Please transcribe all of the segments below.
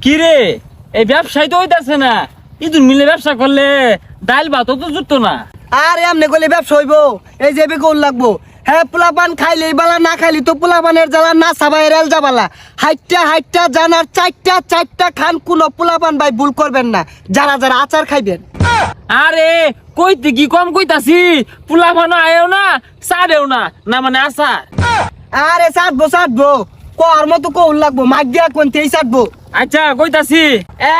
কি রে এই ব্যবসায় তো হইতাছে না, ইদুর মিলে ব্যবসা করলে ডাল ভাত তো জুটতো না। আর এমনি করলে ব্যবসা হইব, এই যে বেগুন লাগবো। হ্যাঁ, পোলাপান খাইলে বালা, না খাইলে তো পোলাপানের জ্বালা, না সাবাই রেল যাবালা। হাইটটা জানার চারটা খান, কোন পোলাপান ভাই ভুল করবেন না, যারা যারা আচার খাইবেন। আরে কইতে কি কম কইতাছি, পোলা ভানো আয়ও না সারেও না, না মানে আচার। আরে চাটবো কর মতো কৌল লাগবো, মাগ দিয়া কোনতে চাটবো। আচ্ছা কইতাছি,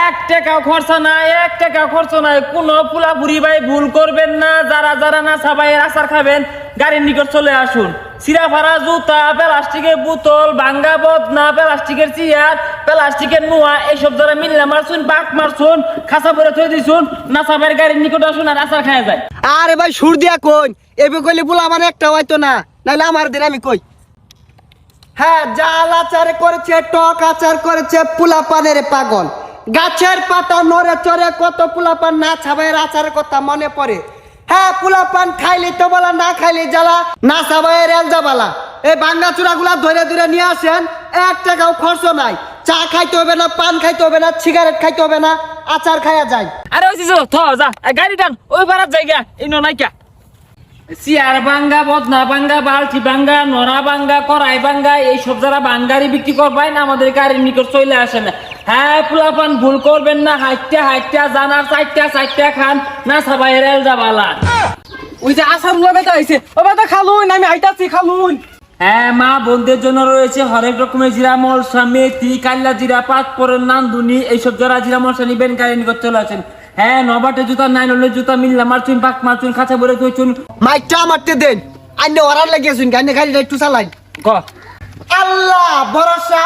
1 টাকাও খরচা নাই, 1 টাকাও খরচা নাই, কোন পোলা বুড়ি ভাই ভুল করবেন না। যারা যারা না সাবাইয়ের আচার খাবেন গাড়ির নিকট চলে আসুন। সিরা ফারা জুতা, প্লাস্টিকের বোতল, ভাঙ্গা বদনা, প্লাস্টিকের চেয়ার, প্লাস্টিকের নোয়া, এইসব যারা মিল্লা মারছুন, পাক মারছুন, খাসা ভরে থই দিছুন, না সাবাইয়ের গাড়ির নিকট আসুন আর আচার খাওয়া যায়। আরে ভাই সুর দিয়া কই, এবে কইলে পোলাপান একটা হয়তো না, নাইলে আমার দিন আমি কই। হ্যাঁ, জাল আচার করেছে, টক আচার করেছে, পোলাপানের পাগল। গাছের পাতা নড়ে চড়ে কত পোলাপান না ছাবাইয়ের আচারের কথা মনে পড়ে। হ্যাঁ, পোলাপান খাইলে তো বলা, না খাইলে জ্বালা, না ছাবাইয়ের এলজা বালা। এই ভাঙ্গা চূড়াগুলা ধরে নিয়ে আসেন, 1 টাকাও খরচ নাই। চা খাইতে হবে না, পান খাইতে হবে না, সিগারেট খাইতে হবে না, আচার খাইয়া যায়। আরে ওই যে থ যা গাড়ি টান, ওই পারার জায়গা এই নাইকা। চেয়ার ভাঙ্গা, বদনা ভাঙ্গা, বালতি ভাঙ্গা, নড়া ভাঙ্গা, কড়াই ভাঙ্গা, এইসব যারা ভাঙ্গারি বিক্রি করবেন আমাদের গাড়ির নিকট চলে আসে না। হ্যাঁ, পোলাপান ভুল করবেন না, হাইটটা জানার চারটা খান, না সবাই রেল যাবালা। ওই যে আচার লাগাইতে আইছে, ও বাবা খালুন, আমি আইতাছি খালুন। হ্যাঁ, মা বোনদের জন্য রয়েছে হরেক রকমের জিরা মশলা, মেথি, কাল্লা জিরা, পাঁচফোড়ন, নানদুনি, এইসব যারা জিরা মশলা নিবেন গাড়ির নিকট চলে আসেন। হ্যাঁ, নবাটে জুতা, নাইলনের জুতা, মিল্লা মারচুন, পাক মারচুন, খাঁচা ভরে থইছুন। মাইকটা মারতে দেন, আইনে ওরার লাগিয়েছুন, গাইনে গাড়িটা একটু চালাই। ক আল্লাহ ভরসা,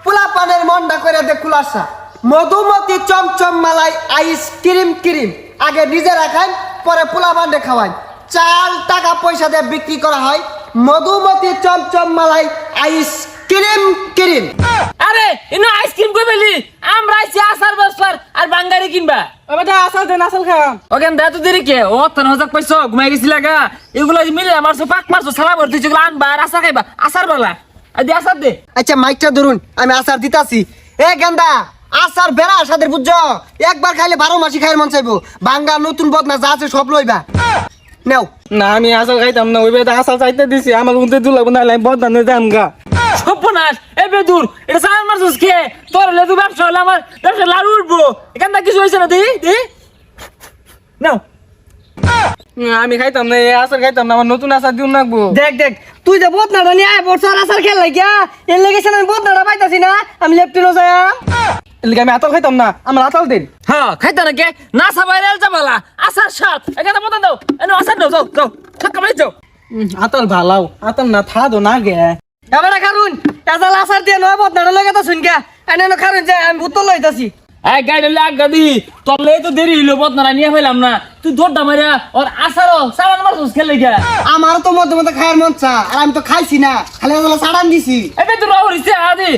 পোলাপানের মনটা করে দে খুলাসা। মধুমতি চমচম মালাই আইসক্রিম ক্রিম, আগে নিজেরা খান, পরে পোলাপানকে খাওয়ান। 4 টাকা পয়সা দিয়ে বিক্রি করা হয় মধুমতি চমচম মালাই আইসক্রিম ক্রিম। আরে ইনো আইসক্রিম কই পেলি? আমরা আইছি আচার ব্যবসার আর বাঙ্গারি কিনবা। ওটা আসাল দেন, আসাল খাম। ওখান দা তো দেরি কে ও তন হজাক পয়সা ঘুমাই গেছিল গা। এগুলো যে মিলে মারছো, পাক মারছো, সালা ভর্তি যেগুলো আনবা আর আচার খাইবা, আচার বালা আদি আচার দে। আচ্ছা মাইকটা ধরুন, আমি আচার দিতাছি। এ গেন্দা, আচার বেড়া সাদের বুঝছো, একবার খাইলে 12 মাসি খাইয়ের মন চাইবো। ভাঙ্গা নতুন বদনা যা আছে সব লইবা, নেও। না আমি আসাল খাইতাম না, ওই বেটা আসাল চাইতে দিছি, আমার উনতে দুলা বনা লাই বদনা নই দাম গা। সর্বনাশ, এ বেদুর এটা সালান মারছস কে? তোর লেদু ব্যবসা হলে আমার ব্যবসা লাড়ু উঠবো। এখান থেকে কিছু হয়েছে না, দি নাও। আমি খাইতাম না, এই আসাল খাইতাম না, আমার নতুন আসার দিন রাখবো। দেখ তুই যে বদনাটা নিয়ে আয় বছর আসার খেল লাগিয়া, এর লেগেছে আমি বদনাটা পাইতাছি না, আমি লেফটেনো যায়। এলিকে আমি আতাল খাইতাম না, আমার আতাল দিন। হ্যাঁ, খাইতা না কে? না সবাই রেল যাবালা, আচার সাত এখানে মতন দাও, এনো আচার দাও, যাও সাত কামাই যাও। আতাল ভালাও, আতাল না থা দো না গে। এবার খারুন, এজাল আসার দিয়ে নয় বদনাটা লেগে তো শুনকা, এনে খারুন যে আমি ভূত লইতাছি। এই গাড়ি লাগা দি, তোর লে তো দেরি হইলো, বদনারা নিয়ে ফেলাম না। তুই ধরটা মারিয়া ওর আচারও সালান মারছস খেলে গিয়া। আমারও তো মধ্যে খায়ের মন চা, আর আমি তো খাইছি না, খালি সাড়ান দিছি। এ বেদুর হইছে আদি।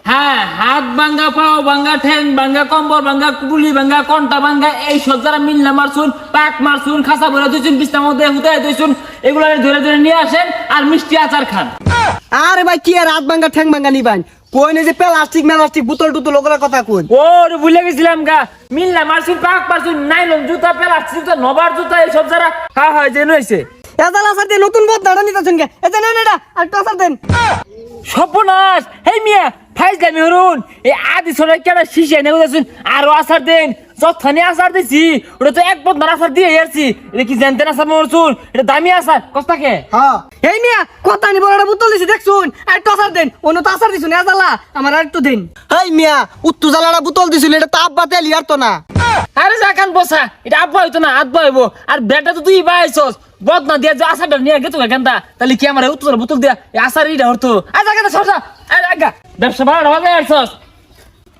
হ্যাঁ, হাত ভাঙ্গা, পাও ভাঙ্গা, ঠ্যাং ভাঙ্গা, কম্বর ভাঙ্গা, কুপুলি ভাঙ্গা, কন্টা ভাঙ্গা, এই সব যারা মিল্লা মারছুন, পাক মারছুন, খাসা ভরে দিয়েছুন, বিছনার মধ্যে হুতায় দিয়েছুন, এগুলো ধরে নিয়ে আসেন আর মিষ্টি আচার খান। আরে ভাই কি আর হাত ভাঙ্গা ঠ্যাং ভাঙ্গা নিবান, কই না যে প্লাস্টিক বোতল টুতল ওগুলোর কথা কোন। ওরে ভুলে গেছিলাম গা, মিল্লা মারছুন, পাক মারছুন, নাইলন জুতা, প্লাস্টিক জুতা, নবার জুতা, এই সব যারা হয় যে নইছে। এজাল আসার দিয়ে নতুন বদনাটা নিতেছেন কে? এটা নেন, এটা আর একটু আসার দেন। সর্বনাশ, হেই মিয়া ফাইজলামি হরুন, এই আদি সরাই কেন শিশে নেই বুঝেছেন, আরো আচার দেন। যথানি আচার দিছি, ওটা তো এক বদনার আচার দিয়ে আসছি। এটা কি জানতেন আচার মরছুন? এটা দামি আচার কস্তাকে। হ্যাঁ, এই মিয়া কথা নি বড় বোতল দিছি দেখছুন, আর একটু আসার দেন। অন্য তো আসার দিছুন, এজালা আমার আর একটু দেন। এই মিয়া উত্তু জ্বালাটা বোতল দিছিল, এটা তো আব্বা তেল ইয়ার তো না। আরে যা খান বসা, এটা আব্বা হইতো না আব্বা হইব। আর বেটা তো তুই বাইছস, বদনা দিয়া যে আচারটা নিয়ে গেতো কেনটা, তাহলে কি আমার উত্তর বোতল দিয়া এই আচার ইটা হতো? আচ্ছা কেন সরসা, আগা ব্যবসা ভাড়া ভাবে আসছস।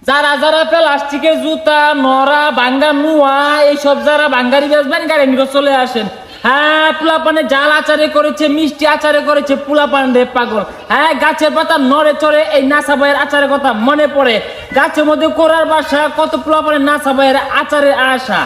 যারা যারা প্লাস্টিকের জুতা, নড়া ভাঙ্গা, নুয়া, এইসব যারা ভাঙ্গারি বেচবেন গাড়ি নিয়ে চলে আসেন। হ্যাঁ, পোলাপানে জাল আচারে করেছে, মিষ্টি আচারে করেছে, পোলাপান রে পাগল। হ্যাঁ, গাছের পাতা নড়ে চড়ে, এই নাসা ভাইয়ের আচারের কথা মনে পড়ে। গাছের মধ্যে কোরার বাসা, কত পোলাপানের নাসা ভাইয়ের আচারের আশা।